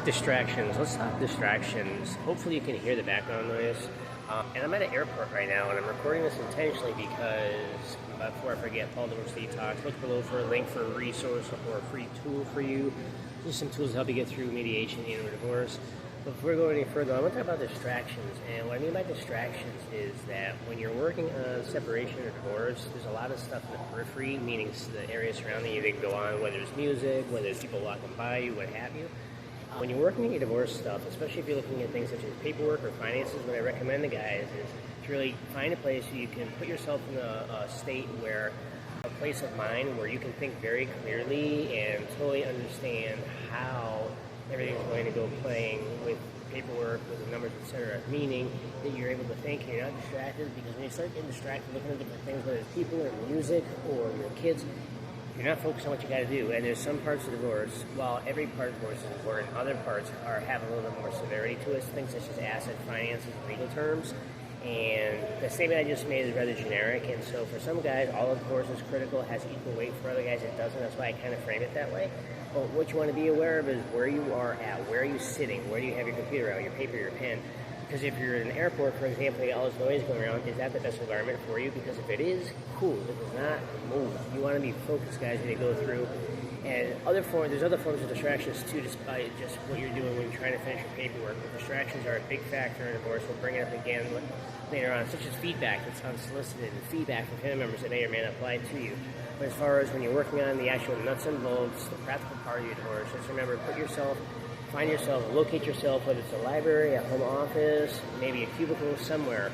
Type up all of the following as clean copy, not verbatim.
Distractions. Let's talk distractions. Hopefully you can hear the background noise. And I'm at an airport right now, and I'm recording this intentionally because, before I forget, Paul Doors Detox. Look below for a link for a resource or a free tool for you. Just some tools to help you get through mediation and divorce. But before we go any further, I want to talk about distractions. And what I mean by distractions is that when you're working on separation or divorce, there's a lot of stuff in the periphery, meaning the area surrounding you that can go on, whether it's music, whether it's people walking by you, what have you. When you're working on your divorce stuff, especially if you're looking at things such as paperwork or finances, what I recommend to guys is to really find a place where you can put yourself in a state where, a place of mind where you can think very clearly and totally understand how everything's going to go playing with paperwork, with the numbers, etc. Meaning that you're able to think and you're not distracted, because when you start getting distracted looking at different things, whether it's people or music or your kids, you're not focused on what you got to do. And there's some parts of divorce, while every part of divorce is important, other parts have a little bit more severity to it, things such as asset, finances, legal terms. And the statement I just made is rather generic, and so for some guys, all of divorce is critical, has equal weight. For other guys, it doesn't. That's why I kind of frame it that way. But what you want to be aware of is where you are at, where are you sitting, where do you have your computer out, your paper, your pen. Because if you're in an airport, for example, you got all this noise going around, is that the best environment for you? Because if it is, cool. If it's not, move. You want to be focused, guys, when you go through. And there's other forms of distractions too, despite just what you're doing when you're trying to finish your paperwork. But distractions are a big factor in divorce. We'll bring it up again later on, such as feedback that's unsolicited and feedback from family members that may or may not apply to you. But as far as when you're working on the actual nuts and bolts, the practical part of your divorce, just remember, find yourself, locate yourself, whether it's a library, a home office, maybe a cubicle somewhere.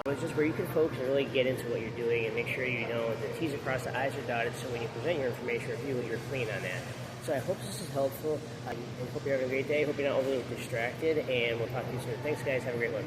It's just where you can focus and really get into what you're doing and make sure you know the T's are crossed, the I's are dotted, so when you present your information or view it, you're clean on that. So I hope this is helpful, and hope you're having a great day. Hope you're not overly distracted, and we'll talk to you soon. Thanks, guys. Have a great one.